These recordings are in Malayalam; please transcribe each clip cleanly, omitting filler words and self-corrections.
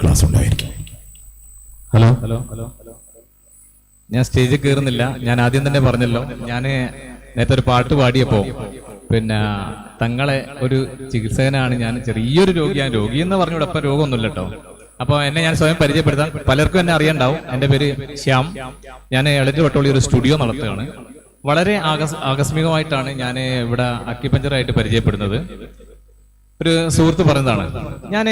ക്ലാസ് ഉണ്ടായിരിക്കും. ഹലോ ഹലോ ഹലോ ഹലോ ഞാൻ സ്റ്റേജിൽ കയറുന്നില്ല. ഞാൻ ആദ്യം തന്നെ പറഞ്ഞല്ലോ, ഞാൻ നേരത്തെ ഒരു പാട്ട് പാടിയപ്പോ പിന്നെ തങ്ങളെ ഒരു ചികിത്സകനാണ് ഞാൻ. ചെറിയൊരു രോഗിയാണ്. രോഗി എന്ന് പറഞ്ഞൂടെ, അപ്പൊ രോഗമൊന്നുമില്ല കേട്ടോ. അപ്പൊ എന്നെ ഞാൻ സ്വയം പരിചയപ്പെടുത്താം. പലർക്കും എന്നെ അറിയണ്ടാവും. എന്റെ പേര് ശ്യാം. ഞാൻ എളറ്റ് വട്ടോളി ഒരു സ്റ്റുഡിയോ നടത്തുകയാണ്. വളരെ ആകസ്മികമായിട്ടാണ് ഞാൻ ഇവിടെ അക്യുപഞ്ചറായിട്ട് പരിചയപ്പെടുന്നത്. ഒരു സുഹൃത്ത് പറഞ്ഞതാണ്. ഞാൻ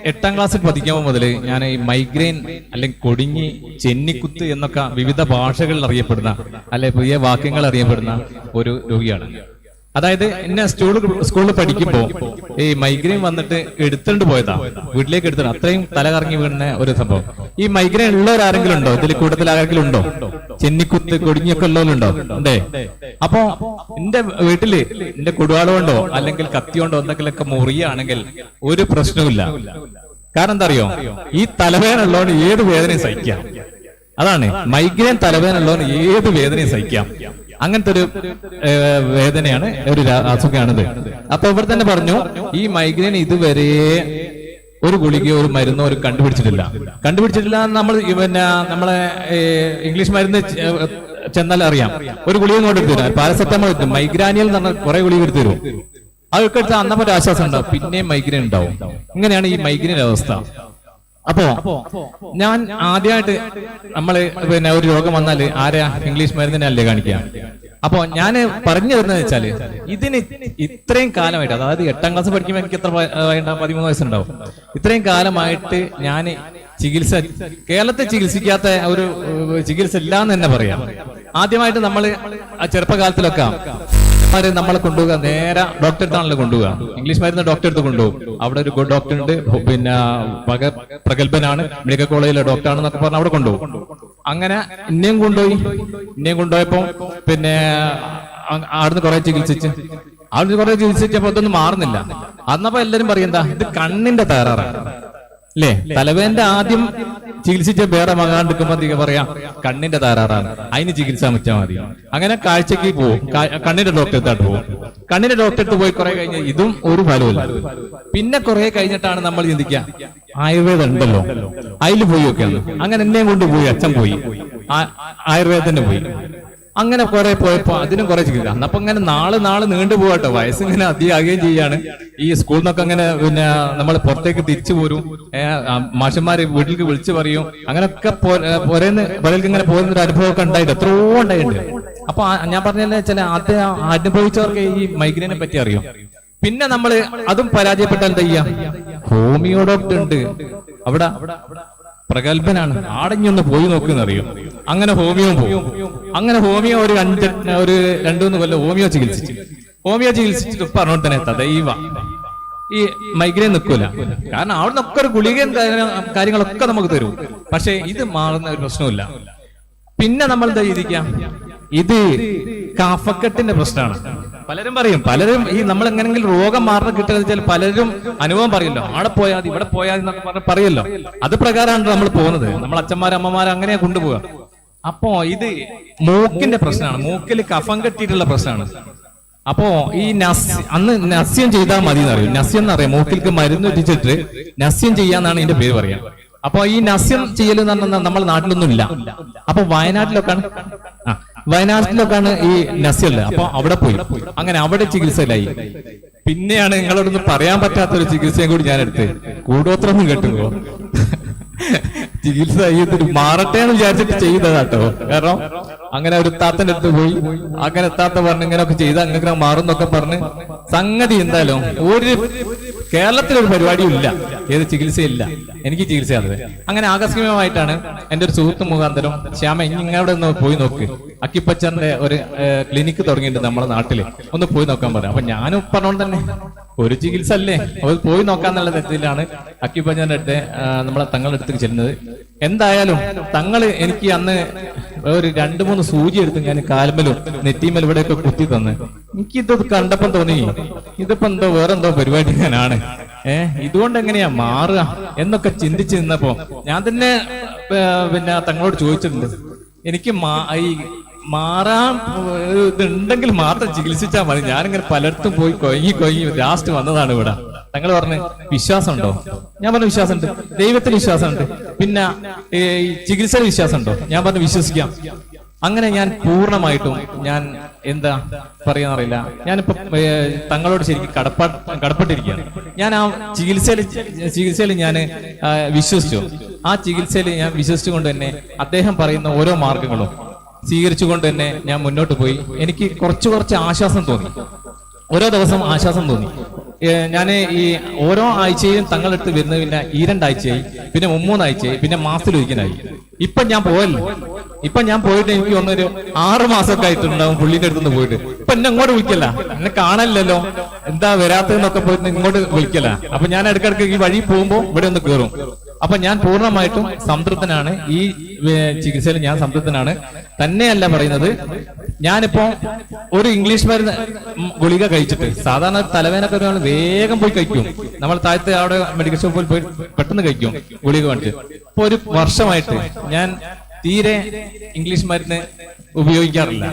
8ാം ക്ലാസ്സിൽ പഠിക്കുമ്പോൾ മുതൽ ഞാൻ ഈ മൈഗ്രെയിൻ അല്ലെങ്കിൽ കൊടിഞ്ഞി, ചെന്നിക്കുത്ത് എന്നൊക്കെ വിവിധ ഭാഷകളിൽ അറിയപ്പെടുന്ന അല്ലെ പുതിയ വാക്യങ്ങൾ അറിയപ്പെടുന്ന ഒരു രോഗിയാണ്. അതായത് എന്നെ സ്കൂളിൽ പഠിക്കുമ്പോൾ ഈ മൈഗ്രെയിൻ വന്നിട്ട് എടുത്തുകൊണ്ട് പോയതാ, വീട്ടിലേക്ക് എടുത്തിട്ട്. അത്രയും തല കറങ്ങി വീണ ഒരു സംഭവം. ഈ മൈഗ്രെയിൻ ഉള്ളവരാരെങ്കിലും ഉണ്ടോ? ഇതിൽ കൂടുതൽ ആരെങ്കിലും ഉണ്ടോ? ചെന്നിക്കുത്ത്, കൊടിഞ്ഞൊക്കെ ഉള്ളവരുണ്ടോ? ഉണ്ടേ. അപ്പോ എന്റെ വീട്ടില് എന്റെ കൊടുവാള കൊണ്ടോ അല്ലെങ്കിൽ കത്തി കൊണ്ടോ എന്തെങ്കിലുമൊക്കെ മുറിയാണെങ്കിൽ ഒരു പ്രശ്നവുമില്ല. കാരണം എന്താ അറിയോ? ഈ തലവേദന ഉള്ളവന് ഏത് വേദനയും സഹിക്കാം. അതാണ് മൈഗ്രെയിൻ. തലവേദന ഉള്ളവന് ഏത് വേദനയും സഹിക്കാം. അങ്ങനത്തെ ഒരു വേദനയാണ്, ഒരു അസുഖമാണിത്. അപ്പൊ ഇവിടെ തന്നെ പറഞ്ഞു, ഈ മൈഗ്രെയിൻ ഇതുവരെ ഒരു ഗുളികയോ ഒരു മരുന്നോ ഒരു കണ്ടുപിടിച്ചിട്ടില്ല. നമ്മൾ പിന്നെ നമ്മളെ ഇംഗ്ലീഷ് മരുന്ന് ചെന്നാൽ അറിയാം. ഒരു ഗുളിക കൊണ്ട് എടുത്തു തരും, പാരസെറ്റമോൾ എടുത്തു. മൈഗ്രാനിയൽ എന്ന് പറഞ്ഞാൽ കുറെ ഗുളിക എടുത്തു തരും. അതൊക്കെ എടുത്താൽ അന്നപ്പോ ഒരു ആശ്വാസം ഉണ്ടാവും, പിന്നെയും മൈഗ്രെയിൻ ഉണ്ടാവും. ഇങ്ങനെയാണ് ഈ മൈഗ്രെയിൻ അവസ്ഥ. അപ്പോ ഞാൻ ആദ്യമായിട്ട് നമ്മള് പിന്നെ ഒരു രോഗം വന്നാല് ആരാ? ഇംഗ്ലീഷ് മരുന്നിനല്ലേ കാണിക്കുക. അപ്പോ ഞാൻ പറഞ്ഞു തരുന്നത് വെച്ചാല്, ഇതിന് ഇത്രയും കാലമായിട്ട്, അതായത് 8ാം ക്ലാസ് പഠിക്കുമ്പോൾ എനിക്ക് എത്ര 13 വയസ്സുണ്ടാവും. ഇത്രയും കാലമായിട്ട് ഞാൻ കേരളത്തെ ചികിത്സിക്കാത്ത ഒരു ചികിത്സ ഇല്ല എന്ന് തന്നെ പറയാം. ആദ്യമായിട്ട് നമ്മള് ആ ചെറുപ്പകാലത്തിലൊക്കെ നമ്മളെ കൊണ്ടുപോകുക നേരെ ഡോക്ടറെ അടുത്താണല്ലോ കൊണ്ടുപോകുക. ഇംഗ്ലീഷ് മരുന്ന് ഡോക്ടറെ അടുത്ത് കൊണ്ടുപോകും. അവിടെ ഒരു ഡോക്ടർ ഉണ്ട്, പിന്നെ പ്രഗത്ഭനാണ്, മെഡിക്കൽ കോളേജിലെ ഡോക്ടറാണെന്നൊക്കെ പറഞ്ഞ് അവിടെ കൊണ്ടുപോകും. അങ്ങനെ ഇന്നേം കൊണ്ടുപോയപ്പോ പിന്നെ അവിടുന്ന് കുറെ ചികിത്സിച്ചപ്പോ അതൊന്നും മാറുന്നില്ല. അന്നപ്പോ എല്ലാരും പറയെന്താ, ഇത് കണ്ണിന്റെ തകരാറാണ് അല്ലേ? തലവേദന ആദ്യം ചികിത്സിച്ച വേറെ മകാണ്ടിരിക്കുമ്പോ പറയാം കണ്ണിന്റെ തകരാറാണ്, അതിന് ചികിത്സ വെച്ചാൽ മതി. അങ്ങനെ കാഴ്ചക്ക് പോകും, കണ്ണിന്റെ ഡോക്ടറെടുത്തായിട്ട് പോകും. കണ്ണിന്റെ ഡോക്ടറെടുത്ത് പോയി കുറെ കഴിഞ്ഞ് ഇതും ഒരു ഫലവുമില്ല. പിന്നെ കുറെ കഴിഞ്ഞിട്ടാണ് നമ്മൾ ചിന്തിക്കുക, ആയുർവേദം ഉണ്ടല്ലോ, അതിൽ പോയി ഒക്കെയാണ്. അങ്ങനെ എന്നെ കൊണ്ടുപോയി, അച്ഛൻ പോയി, ആയുർവേദത്തിന് പോയി. അങ്ങനെ കുറെ പോയപ്പോ അതിനും കുറെ ചികിത്സ. അന്നപ്പോ ഇങ്ങനെ നാളെ നീണ്ടു പോകട്ടോ. വയസ്സിങ്ങനെ അധികമാകുകയും ചെയ്യാണ്. ഈ സ്കൂളിൽ നിന്നൊക്കെ അങ്ങനെ പിന്നെ നമ്മൾ പുറത്തേക്ക് തിരിച്ചു പോരും. മാഷന്മാര് വീട്ടിലേക്ക് വിളിച്ചു പറയും. അങ്ങനെയൊക്കെ പുറത്തേക്ക് ഇങ്ങനെ പോകുന്ന ഒരു അനുഭവമൊക്കെ ഉണ്ടായിട്ട് എത്രയോ ഉണ്ടായിട്ടുണ്ട്. അപ്പൊ ഞാൻ പറഞ്ഞാൽ ചില അത് അനുഭവിച്ചവർക്ക് ഈ മൈഗ്രെയിനെ പറ്റി അറിയും. പിന്നെ നമ്മള് അതും പരാജയപ്പെട്ടാൽ എന്താ ചെയ്യാ? ഹോമിയോ ഡോക്ടർ ഉണ്ട് അവിടെ, പ്രഗത്ഭനാണ്, ആടഞ്ഞൊന്ന് പോയി നോക്കുന്നറിയും. അങ്ങനെ ഹോമിയോ പോകും. അങ്ങനെ ഹോമിയോ ഒരു 2-3 കൊല്ലം ഹോമിയോ ചികിത്സിച്ചിട്ട് പറഞ്ഞോണ്ട് തന്നെ തദൈവ ഈ മൈഗ്രെയിൻ നിൽക്കൂല. കാരണം അവിടെ നിന്നൊക്കെ ഒരു ഗുളികയും കാര്യങ്ങളൊക്കെ നമുക്ക് തരും. പക്ഷെ ഇത് മാറുന്ന ഒരു പ്രശ്നമില്ല. പിന്നെ നമ്മൾ എന്താ ചെയ്തിരിക്കാം? ഇത് കഫക്കെട്ടിന്റെ പ്രശ്നമാണ്. പലരും ഈ നമ്മൾ എങ്ങനെങ്കിലും രോഗം മാറണം കിട്ടുന്നത് വെച്ചാൽ പലരും അനുഭവം പറയല്ലോ, അവിടെ പോയാൽ ഇവിടെ പോയാൽ എന്നൊക്കെ പറയല്ലോ. അത് പ്രകാരമാണ് നമ്മൾ പോകുന്നത്. നമ്മൾ അമ്മമാർ അങ്ങനെയാ കൊണ്ടുപോവുക. അപ്പോ ഇത് മൂക്കിന്റെ പ്രശ്നമാണ്. മൂക്കിൽ കഫം കെട്ടിയിട്ടുള്ള പ്രശ്നമാണ്. അപ്പോ ഈ അന്ന് നസ്യം ചെയ്താൽ മതി എന്നറിയും. നസ്യം എന്നറിയാം, മൂക്കിലേക്ക് മരുന്ന് എത്തിച്ചിട്ട് നസ്യം ചെയ്യാന്നാണ് ഇതിന്റെ പേര് പറയാം. അപ്പൊ ഈ നസ്യം ചെയ്യൽ എന്ന് പറഞ്ഞാൽ നമ്മുടെ നാട്ടിലൊന്നും ഇല്ല. അപ്പൊ വയനാട്ടിലൊക്കെയാണ് ഈ നസ്യല്ല. അപ്പൊ അവിടെ പോയി അങ്ങനെ അവിടെ ചികിത്സയിലായി. പിന്നെയാണ് നിങ്ങളോടൊന്നും പറയാൻ പറ്റാത്തൊരു ചികിത്സയും കൂടി ഞാൻ എടുത്ത്. കൂടോത്രമൊന്നും കേട്ടുപോ ചികിത്സ മാറട്ടെ എന്ന് വിചാരിച്ചിട്ട് ചെയ്തതാട്ടോ. കാരണം അങ്ങനെ ഒരു താത്തന്റെ അടുത്ത് പോയി, അങ്ങനെ താത്ത പറഞ്ഞ് ഇങ്ങനെയൊക്കെ ചെയ്ത് അങ്ങനെ മാറുന്നൊക്കെ പറഞ്ഞ് സംഗതി എന്തായാലും ഒരു കേരളത്തിലൊരു പരിപാടിയും ഇല്ല, ഏത് ചികിത്സയില്ല. എനിക്ക് ചികിത്സയാണത്. അങ്ങനെ ആകസ്മികമായിട്ടാണ് എന്റെ ഒരു സുഹൃത്ത് മുഖാന്തരം, ശ്യാമ ഇങ്ങവിടെ ഒന്ന് പോയി നോക്ക്, അക്കിപ്പച്ചറിന്റെ ഒരു ക്ലിനിക്ക് തുടങ്ങിയിട്ടുണ്ട് നമ്മുടെ നാട്ടില്, ഒന്ന് പോയി നോക്കാൻ പറയാം. അപ്പൊ ഞാനും പറഞ്ഞോണ്ട് തന്നെ ഒരു ചികിത്സ അല്ലേ, അത് പോയി നോക്കാന്നുള്ള തെറ്റിലാണ് അക്കിപ്പച്ചറിന്റെ അടുത്ത് നമ്മളെ തങ്ങളുടെ അടുത്തേക്ക് ചെല്ലുന്നത്. എന്തായാലും തങ്ങള് എനിക്ക് അന്ന് ഒരു 2-3 സൂചി എടുത്ത് ഞാൻ കാൽമലും നെറ്റിമലും ഇവിടെയൊക്കെ കുത്തി തന്ന്. എനിക്കിത് കണ്ടപ്പം തോന്നി, ഇതിപ്പോ വേറെന്തോ പരിപാടി ഞാനാണ്, ഇതുകൊണ്ട് എങ്ങനെയാ മാറുക എന്നൊക്കെ ചിന്തിച്ച് നിന്നപ്പോ ഞാൻ തന്നെ പിന്നെ തങ്ങളോട് ചോദിച്ചിട്ടുണ്ട്, എനിക്ക് ഈ മാറാൻ ഇതുണ്ടെങ്കിൽ മാത്രം ചികിത്സിച്ചാൽ മതി. ഞാനിങ്ങനെ പലയിടത്തും പോയി കൊയ്യി ലാസ്റ്റ് വന്നതാണ് ഇവിടെ. തങ്ങൾ പറഞ്ഞു വിശ്വാസമുണ്ടോ? ഞാൻ പറഞ്ഞു വിശ്വാസമുണ്ട്. ദൈവത്തിൽ വിശ്വാസമുണ്ട്. പിന്നെ ഈ ചികിത്സയിൽ വിശ്വാസമുണ്ടോ? ഞാൻ പറഞ്ഞു വിശ്വസിക്കാം. അങ്ങനെ ഞാൻ പൂർണ്ണമായിട്ടും ഞാൻ എന്താ പറയാന്നറിയില്ല, ഞാനിപ്പോ തങ്ങളോട് ശരിക്കും കടപ്പെട്ടിരിക്കുകയാണ്. ഞാൻ ആ ചികിത്സയിൽ ഞാൻ വിശ്വസിച്ചു. ആ ചികിത്സയിൽ ഞാൻ വിശ്വസിച്ചുകൊണ്ട് തന്നെ അദ്ദേഹം പറയുന്ന ഓരോ മാർഗങ്ങളും സ്വീകരിച്ചുകൊണ്ട് തന്നെ ഞാൻ മുന്നോട്ട് പോയി. എനിക്ക് കുറച്ച് ആശ്വാസം തോന്നി. ഓരോ ദിവസം ആശ്വാസം തോന്നി. ഞാൻ ഈ ഓരോ ആഴ്ചയും തങ്ങളെടുത്ത് വരുന്നത് പിന്നെ 2 ആഴ്ചയായി, പിന്നെ 3 ആഴ്ചയായി, പിന്നെ മാസത്തിലൊരിക്കലായി. ഇപ്പൊ ഞാൻ പോയിട്ട് എനിക്ക് ഒന്നൊരു 6 മാസമൊക്കെ ആയിട്ടുണ്ടാവും പുള്ളിന്റെ അടുത്തുനിന്ന് പോയിട്ട്. ഇപ്പൊ എന്നെ ഇങ്ങോട്ട് വിളിക്കല്ല, എന്നെ കാണാനില്ലല്ലോ, എന്താ വരാത്തതെന്നൊക്കെ പോയിട്ട് ഇങ്ങോട്ട് വിളിക്കല. അപ്പൊ ഞാൻ ഇടയ്ക്കിടയ്ക്ക് ഈ വഴി പോകുമ്പോ ഇവിടെ ഒന്ന് കയറും. അപ്പൊ ഞാൻ പൂർണ്ണമായിട്ടും സംതൃപ്തനാണ്. ഈ ചികിത്സയിൽ ഞാൻ സംതൃപ്തനാണ്. തന്നെയല്ല പറയുന്നത്, ഞാനിപ്പോ ഒരു ഇംഗ്ലീഷ് മരുന്ന് ഗുളിക കഴിച്ചിട്ട്, സാധാരണ തലവേനൊക്കെ ഒരാൾ വേഗം പോയി കഴിക്കും, നമ്മൾ താഴത്തെ അവിടെ മെഡിക്കൽ ഷോപ്പിൽ പോയി പെട്ടെന്ന് കഴിക്കും ഗുളിക കാണിച്ച്. ഇപ്പൊ ഒരു വർഷമായിട്ട് ഞാൻ തീരെ ഇംഗ്ലീഷ് മരുന്ന് ഉപയോഗിക്കാറില്ല.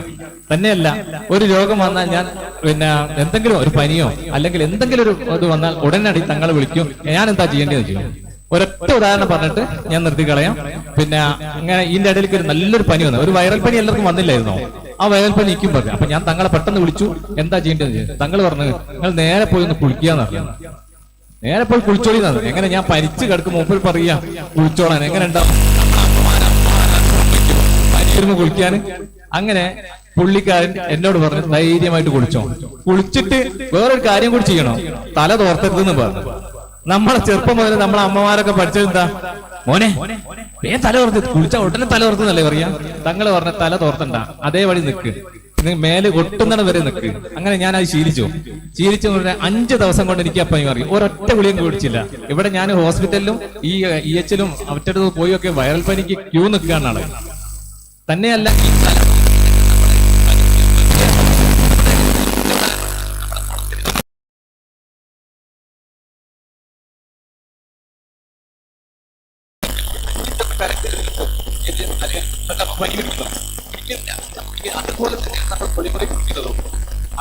തന്നെയല്ല, ഒരു രോഗം വന്നാൽ ഞാൻ പിന്നെ എന്തെങ്കിലും ഒരു പനിയോ അല്ലെങ്കിൽ എന്തെങ്കിലും ഒരു ഇത് വന്നാൽ ഉടനടി തങ്ങളെ വിളിക്കും. ഞാൻ എന്താ ചെയ്യേണ്ടതെന്ന് ചെയ്യും. ഒരൊറ്റ ഉദാഹരണം പറഞ്ഞിട്ട് ഞാൻ നിർത്തി കളയാം. പിന്നെ ഇങ്ങനെ ഇതിന്റെ ഇടയിലേക്ക് ഒരു നല്ലൊരു പനി വന്നു, ഒരു വൈറൽ പനി എല്ലാവർക്കും വന്നില്ലായിരുന്നോ? ആ വൈറൽ പനി എനിക്കും പറഞ്ഞു. അപ്പൊ ഞാൻ തങ്ങളെ പെട്ടെന്ന് വിളിച്ചു, എന്താ ചെയ്യേണ്ടത്? തങ്ങൾ പറഞ്ഞു, നിങ്ങൾ നേരെ പോയി ഒന്ന് കുളിക്കാന്ന് പറഞ്ഞു. നേരെ പോയി കുളിച്ചോളി എന്നാണ്. എങ്ങനെ ഞാൻ പരിച്ച് കിടക്കും മുമ്പിൽ പറയാ കുളിച്ചോളാൻ, എങ്ങനെ ഉണ്ടാവും പനി കുളിക്കാന്? അങ്ങനെ പുള്ളിക്കാരൻ എന്നോട് പറഞ്ഞു ധൈര്യമായിട്ട് കുളിച്ചോ. കുളിച്ചിട്ട് വേറൊരു കാര്യം കൂടി ചെയ്യണോ, തല തോർത്തരുതെന്ന് പറഞ്ഞു. നമ്മളെ ചെറുപ്പം മുതൽ നമ്മളെ അമ്മമാരൊക്കെ പഠിച്ചതെന്താ, മോനെ വേഗം തല തോർത്ത്, കുളിച്ച ഉടനെ തല തോർത്തുന്നല്ലേ പറയാ. തങ്ങള് പറഞ്ഞ തല തോർത്തണ്ട, അതേ വഴി നിൽക്ക്, മേല് ഒട്ടുന്നിടം വരെ നിൽക്ക്. അങ്ങനെ ഞാൻ അത് ശീലിച്ചു 5 ദിവസം കൊണ്ട് എനിക്ക് അപ്പം മാറി. ഒരൊറ്റ ഗുളിയും കുടിച്ചില്ല. ഇവിടെ ഞാൻ ഹോസ്പിറ്റലിലും ഈ EH-ലും മറ്റടുത്ത് പോയൊക്കെ വൈറൽ പനിക്ക് ക്യൂ നിൽക്കുകയാണ്. തന്നെയല്ല അതുപോലെ തന്നെ നമ്മൾ പൊളിമുറി കുടിക്കുന്നതും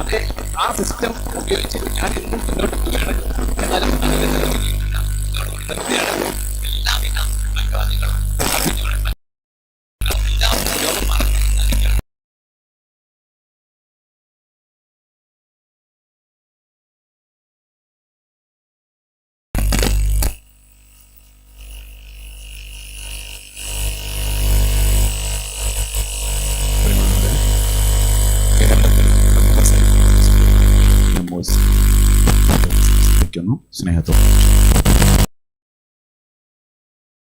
അതെ ആ സിസ്റ്റം ഉപയോഗിച്ച് ഞാൻ ഇന്നും മുന്നോട്ട് പോവുകയാണ്. എന്നാലും